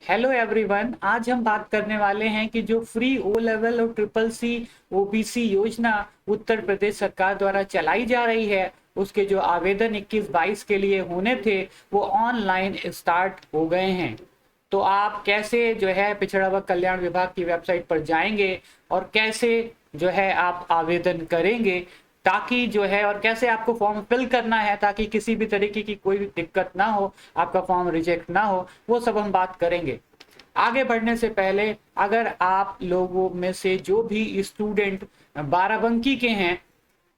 Hello everyone, आज हम बात करने वाले हैं कि जो फ्री ओ लेवल और ट्रिपल सी ओबीसी योजना उत्तर प्रदेश सरकार द्वारा चलाई जा रही है, उसके जो आवेदन 21-22 के लिए होने थे वो ऑनलाइन स्टार्ट हो गए हैं। तो आप कैसे जो है पिछड़ा वर्ग कल्याण विभाग की वेबसाइट पर जाएंगे और कैसे जो है आप आवेदन करेंगे, ताकि जो है और कैसे आपको फॉर्म फिल करना है ताकि किसी भी तरीके की कोई दिक्कत ना हो, आपका फॉर्म रिजेक्ट ना हो, वो सब हम बात करेंगे। आगे बढ़ने से पहले, अगर आप लोगों में से जो भी स्टूडेंट बाराबंकी के हैं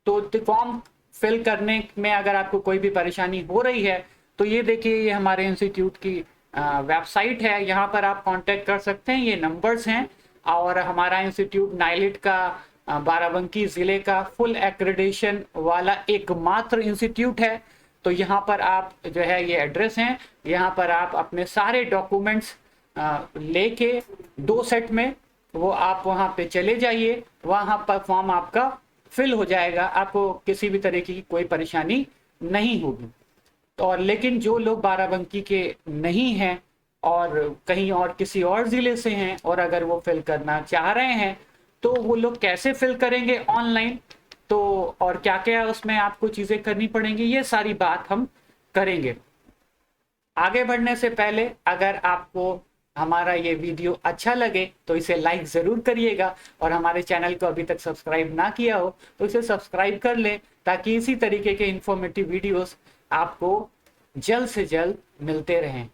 तो फॉर्म फिल करने में अगर आपको कोई भी परेशानी हो रही है तो ये देखिए, ये हमारे इंस्टीट्यूट की वेबसाइट है। यहाँ पर आप कांटेक्ट कर सकते हैं, ये नंबर्स हैं। और हमारा इंस्टीट्यूट नाइलिट का बाराबंकी ज़िले का फुल एक्रेडिटेशन वाला एकमात्र इंस्टीट्यूट है। तो यहाँ पर आप जो है, ये एड्रेस हैं, यहाँ पर आप अपने सारे डॉक्यूमेंट्स लेके 2 सेट में वो आप वहाँ पे चले जाइए, वहाँ पर फॉर्म आपका फिल हो जाएगा, आपको किसी भी तरीके की कोई परेशानी नहीं होगी। तो और लेकिन जो लोग बाराबंकी के नहीं हैं और कहीं और किसी और ज़िले से हैं और अगर वो फिल करना चाह रहे हैं तो वो लोग कैसे फिल करेंगे ऑनलाइन, तो और क्या क्या उसमें आपको चीज़ें करनी पड़ेंगी, ये सारी बात हम करेंगे। आगे बढ़ने से पहले अगर आपको हमारा ये वीडियो अच्छा लगे तो इसे लाइक ज़रूर करिएगा, और हमारे चैनल को अभी तक सब्सक्राइब ना किया हो तो इसे सब्सक्राइब कर लें, ताकि इसी तरीके के इंफॉर्मेटिव वीडियोस आपको जल्द से जल्द मिलते रहें।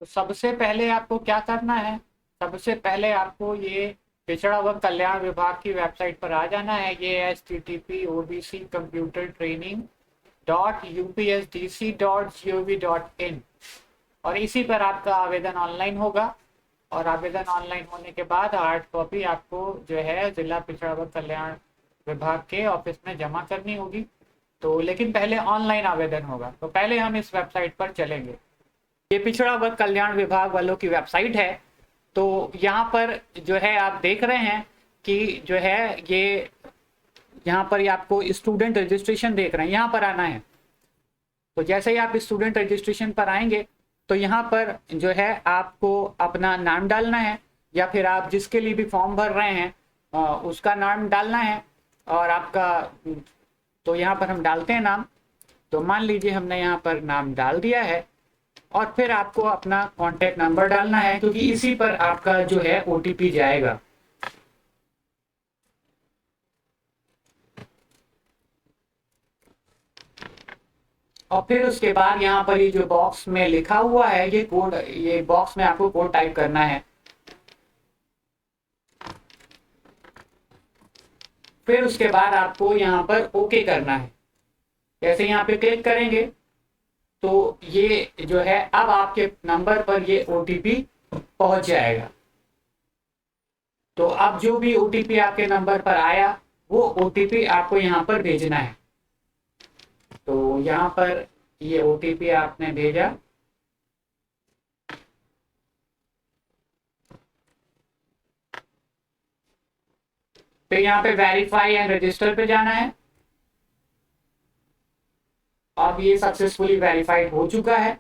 तो सबसे पहले आपको क्या करना है, सबसे पहले आपको ये पिछड़ा वर्ग कल्याण विभाग की वेबसाइट पर आ जाना है। ये http computer training .upsdc.gov.in, और इसी पर आपका आवेदन ऑनलाइन होगा। और आवेदन ऑनलाइन होने के बाद हार्ड कॉपी आपको जो है जिला पिछड़ा वर्ग कल्याण विभाग के ऑफिस में जमा करनी होगी। तो लेकिन पहले ऑनलाइन आवेदन होगा, तो पहले हम इस वेबसाइट पर चलेंगे। ये पिछड़ा वर्ग कल्याण विभाग वालों की वेबसाइट है। तो यहाँ पर जो है आप देख रहे हैं कि जो है ये यहाँ पर ये आपको स्टूडेंट रजिस्ट्रेशन देख रहे हैं, यहाँ पर आना है। तो जैसे ही आप स्टूडेंट रजिस्ट्रेशन पर आएंगे तो यहाँ पर जो है आपको अपना नाम डालना है, या फिर आप जिसके लिए भी फॉर्म भर रहे हैं उसका नाम डालना है। और आपका, तो यहाँ पर हम डालते हैं नाम। तो मान लीजिए हमने यहाँ पर नाम डाल दिया है, और फिर आपको अपना कॉन्टैक्ट नंबर डालना है, क्योंकि इसी पर आपका जो है ओटीपी जाएगा। और फिर उसके बाद यहाँ पर ये जो बॉक्स में लिखा हुआ है ये कोड, ये बॉक्स में आपको कोड टाइप करना है। फिर उसके बाद आपको यहाँ पर ओके करना है। जैसे यहाँ पे क्लिक करेंगे तो ये जो है अब आपके नंबर पर ये ओटीपी पहुंच जाएगा। तो अब जो भी ओटीपी आपके नंबर पर आया वो ओटीपी आपको यहाँ पर भेजना है। तो यहाँ पर ये ओटीपी आपने भेजा, फिर यहाँ पे वेरीफाई एंड रजिस्टर पे जाना है। अब ये सक्सेसफुली वेरीफाइड हो चुका है।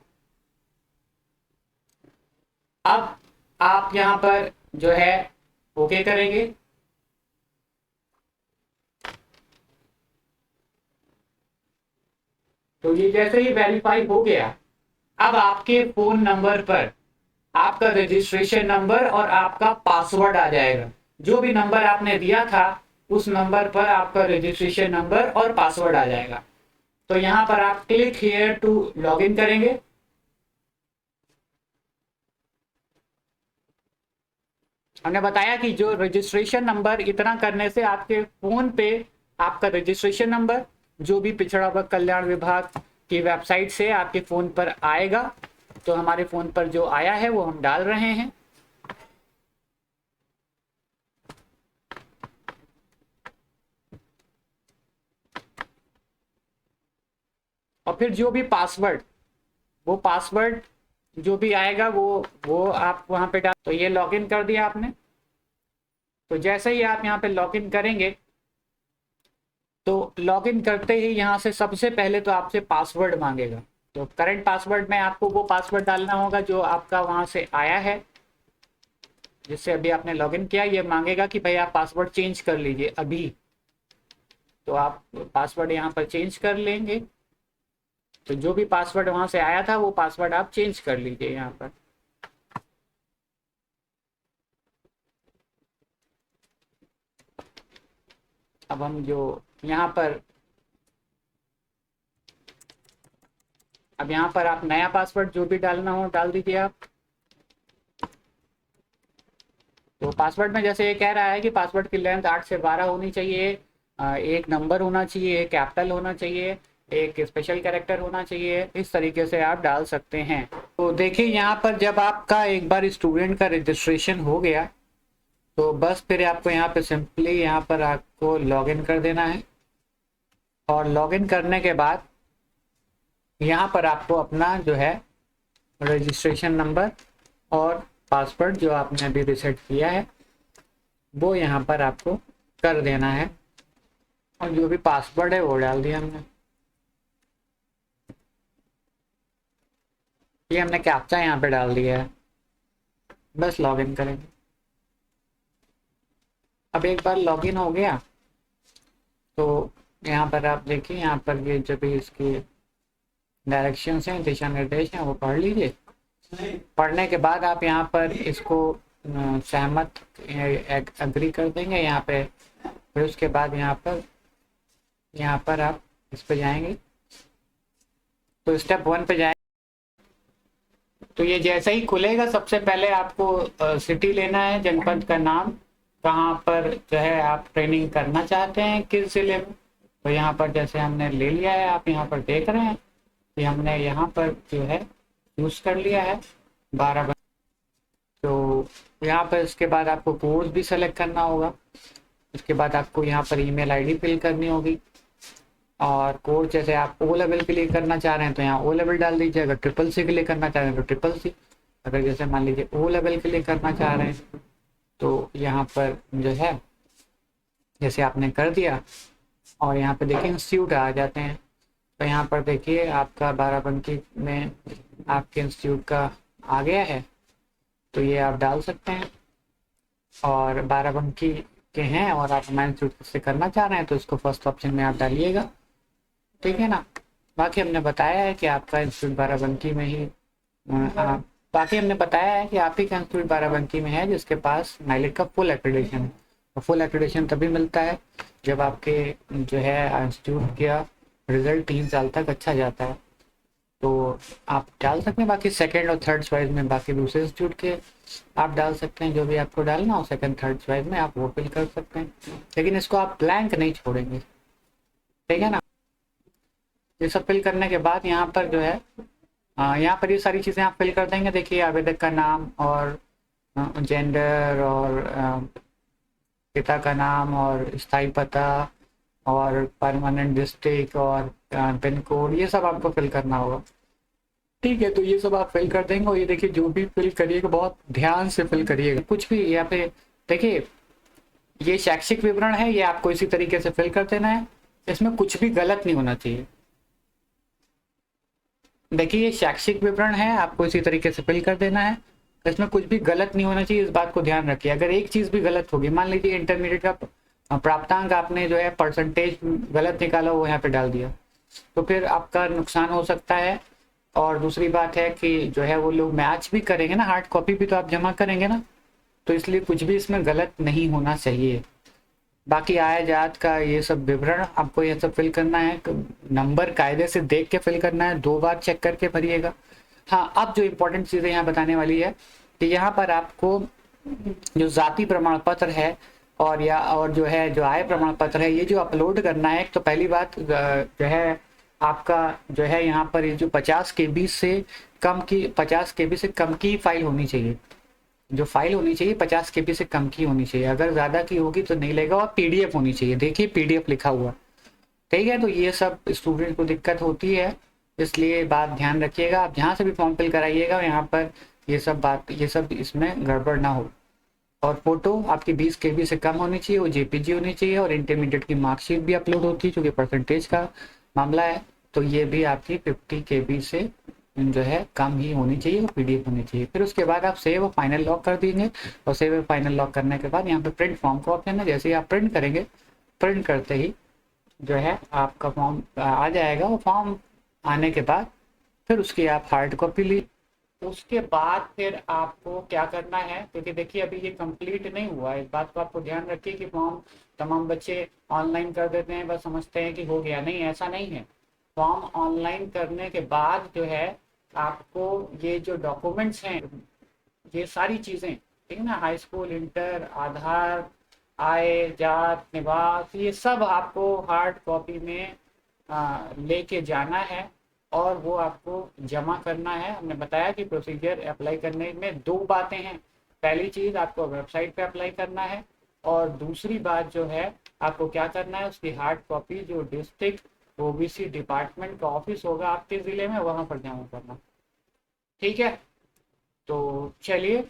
अब आप यहाँ पर जो है ओके करेंगे। तो ये जैसे ही वेरीफाई हो गया, अब आपके फोन नंबर पर आपका रजिस्ट्रेशन नंबर और आपका पासवर्ड आ जाएगा। जो भी नंबर आपने दिया था उस नंबर पर आपका रजिस्ट्रेशन नंबर और पासवर्ड आ जाएगा। तो यहाँ पर आप click here to log in करेंगे। हमने बताया कि जो रजिस्ट्रेशन नंबर, इतना करने से आपके फोन पे आपका रजिस्ट्रेशन नंबर जो भी पिछड़ा वर्ग कल्याण विभाग की वेबसाइट से आपके फोन पर आएगा। तो हमारे फोन पर जो आया है वो हम डाल रहे हैं। और फिर जो भी पासवर्ड, वो पासवर्ड जो भी आएगा वो आप वहां पे डाल। तो ये लॉगिन कर दिया आपने। तो जैसे ही आप यहाँ पे लॉगिन करेंगे तो लॉगिन करते ही यहाँ से सबसे पहले तो आपसे पासवर्ड मांगेगा। तो करंट पासवर्ड में आपको वो पासवर्ड डालना होगा जो आपका वहाँ से आया है, जिससे अभी आपने लॉगिन किया। ये मांगेगा कि भाई आप पासवर्ड चेंज कर लीजिए अभी, तो आप पासवर्ड यहाँ पर चेंज कर लेंगे। तो जो भी पासवर्ड वहाँ से आया था वो पासवर्ड आप चेंज कर लीजिए यहाँ पर। अब हम जो यहाँ पर, अब यहाँ पर आप नया पासवर्ड जो भी डालना हो डाल दीजिए आप। तो पासवर्ड में जैसे ये कह रहा है कि पासवर्ड की लेंथ 8 से 12 होनी चाहिए, एक नंबर होना चाहिए, एक कैपिटल होना चाहिए, एक स्पेशल कैरेक्टर होना चाहिए। इस तरीके से आप डाल सकते हैं। तो देखिए यहाँ पर जब आपका एक बार स्टूडेंट का रजिस्ट्रेशन हो गया तो बस फिर आपको यहाँ पे सिंपली यहाँ पर आपको लॉगिन कर देना है। और लॉगिन करने के बाद यहाँ पर आपको अपना जो है रजिस्ट्रेशन नंबर और पासवर्ड जो आपने अभी रिसेट किया है वो यहाँ पर आपको कर देना है। और जो भी पासवर्ड है वो डाल दिया हमने। ये हमने कैप्चा यहाँ पे डाल दिया है, बस लॉगिन करेंगे। अब एक बार लॉगिन हो गया तो यहाँ पर आप देखिए, यहाँ पर ये जो भी इसकी डायरेक्शंस हैं, दिशा निर्देश हैं, वो पढ़ लीजिए। पढ़ने के बाद आप यहाँ पर इसको सहमत एग्री कर देंगे यहाँ पे। फिर उसके बाद यहाँ पर आप इस पे जाएंगे तो स्टेप 1 पे जाएंगे। तो ये जैसे ही खुलेगा सबसे पहले आपको सिटी लेना है, जनपद का नाम, कहाँ पर जो है आप ट्रेनिंग करना चाहते हैं, किस जिले में। तो यहाँ पर जैसे हमने ले लिया है, आप यहाँ पर देख रहे हैं कि हमने यहाँ पर जो है यूज़ कर लिया है 12। तो यहाँ पर इसके बाद आपको कोर्स भी सेलेक्ट करना होगा। उसके बाद आपको यहाँ पर ईमेल आईडी फिल करनी होगी। और कोर्स जैसे आप ओ लेवल के लिए करना चाह रहे हैं तो यहाँ ओ लेवल डाल दीजिए। अगर ट्रिपल सी के लिए करना चाह रहे हैं तो ट्रिपल सी। अगर जैसे मान लीजिए ओ लेवल के लिए करना चाह रहे हैं तो यहाँ पर जो है जैसे आपने कर दिया और यहाँ पे देखिए इंस्टीट्यूट आ जाते हैं। तो यहाँ पर देखिए आपका बाराबंकी में आपके इंस्टीट्यूट का आ गया है, तो ये आप डाल सकते हैं। और बाराबंकी के हैं और आप हमारे इंस्टीट्यूट से करना चाह रहे हैं तो इसको फर्स्ट ऑप्शन में आप डालिएगा, ठीक है ना। बाकी हमने बताया है कि आपका इंस्टीट्यूट बाराबंकी में ही बाकी हमने बताया है कि आप ही का इंस्टीट्यूट बाराबंकी में है जिसके पास नाइलेट का फुल एक्रेडिटेशन है। और फुल एक्रेडिटेशन तभी मिलता है जब आपके जो है इंस्टीट्यूट का रिजल्ट 3 साल तक अच्छा जाता है। तो आप डाल सकते हैं। बाकी सेकंड और थर्ड चॉइस में बाकी दूसरे इंस्टीट्यूट के आप डाल सकते हैं, जो भी आपको डालना हो सेकंड थर्ड चॉइस में आप वो फिल कर सकते हैं। लेकिन इसको आप ब्लैंक नहीं छोड़ेंगे, ठीक है ना। ये सब फिल करने के बाद यहाँ पर जो है यहाँ पर ये सारी चीज़ें आप फिल कर देंगे। देखिए आवेदक का नाम और जेंडर और पिता का नाम और स्थायी पता और परमानेंट डिस्ट्रिक्ट और पिन कोड, ये सब आपको फिल करना होगा, ठीक है। तो ये सब आप फिल कर देंगे। और ये देखिए जो भी फिल करिएगा बहुत ध्यान से फिल करिएगा। कुछ भी यहाँ पे देखिए ये शैक्षिक विवरण है, ये आपको इसी तरीके से फिल कर देना है। इसमें कुछ भी गलत नहीं होना चाहिए। देखिए ये शैक्षिक विवरण है, आपको इसी तरीके से फिल कर देना है। इसमें कुछ भी गलत नहीं होना चाहिए, इस बात को ध्यान रखिए। अगर एक चीज़ भी गलत होगी, मान लीजिए इंटरमीडिएट का प्राप्तांक आपने जो है परसेंटेज गलत निकाला वो यहाँ पे डाल दिया, तो फिर आपका नुकसान हो सकता है। और दूसरी बात है कि जो है वो लोग मैच भी करेंगे ना, हार्ड कॉपी भी तो आप जमा करेंगे ना, तो इसलिए कुछ भी इसमें गलत नहीं होना चाहिए। बाकी आय जात का ये सब विवरण आपको ये सब फिल करना है। नंबर कायदे से देख के फिल करना है, 2 बार चेक करके भरिएगा। हाँ, अब जो इम्पोर्टेंट चीज़ें यहाँ बताने वाली है कि यहाँ पर आपको जो जाति प्रमाण पत्र है और जो है जो आय प्रमाण पत्र है, ये जो अपलोड करना है। तो पहली बात जो है आपका जो है यहाँ पर ये जो 50 KB से कम की फाइल होनी चाहिए। जो फाइल होनी चाहिए 50 KB से कम की होनी चाहिए। अगर ज़्यादा की होगी तो नहीं लेगा। और PDF होनी चाहिए, देखिए PDF लिखा हुआ, ठीक है। तो ये सब स्टूडेंट को दिक्कत होती है, इसलिए बात ध्यान रखिएगा। आप जहाँ से भी फॉर्म फिल कराइएगा यहाँ पर ये सब इसमें गड़बड़ ना हो। और फोटो आपकी 20 KB से कम होनी चाहिए, वो JPG होनी चाहिए। और इंटरमीडिएट की मार्कशीट भी अपलोड होती है, क्योंकि परसेंटेज का मामला है। तो ये भी आपकी 50 KB से जो है कम ही होनी चाहिए और PDF होनी चाहिए। फिर उसके बाद आप सेव और फाइनल लॉक कर देंगे, और सेव और फाइनल लॉक करने के बाद यहाँ पे प्रिंट फॉर्म का ऑप्शन है। जैसे ही आप प्रिंट करेंगे, प्रिंट करते ही जो है आपका फॉर्म आ जाएगा। वो फॉर्म आने के बाद फिर उसकी आप हार्ड कॉपी ली। उसके बाद फिर आपको क्या करना है, क्योंकि देखिए अभी ये कंप्लीट नहीं हुआ है, इस बात को आपको ध्यान रखिए कि फॉर्म तमाम बच्चे ऑनलाइन कर देते हैं, बस समझते हैं कि हो गया। नहीं, ऐसा नहीं है। फॉर्म ऑनलाइन करने के बाद जो है आपको ये जो डॉक्यूमेंट्स हैं, ये सारी चीज़ें, ठीक है ना, हाई स्कूल, इंटर, आधार, आय, जात, निवास, ये सब आपको हार्ड कॉपी में लेके जाना है और वो आपको जमा करना है। हमने बताया कि प्रोसीजर अप्लाई करने में दो बातें हैं। पहली चीज़, आपको वेबसाइट पे अप्लाई करना है, और दूसरी बात जो है आपको क्या करना है, उसकी हार्ड कॉपी जो डिस्ट्रिक्ट OBC डिपार्टमेंट का ऑफिस होगा आपके ज़िले में, वहाँ पर जमा करना। ठीक है, तो चलिए,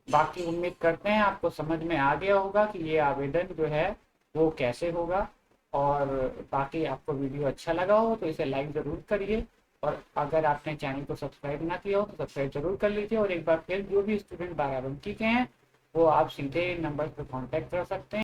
बाकी उम्मीद करते हैं आपको समझ में आ गया होगा कि ये आवेदन जो है वो कैसे होगा। और बाकी आपको वीडियो अच्छा लगा हो तो इसे लाइक ज़रूर करिए, और अगर आपने चैनल को सब्सक्राइब ना किया हो तो सब्सक्राइब जरूर कर लीजिए। और एक बार फिर जो भी स्टूडेंट बाराबंकी के हैं वो आप सीधे नंबर पर कांटेक्ट कर सकते हैं।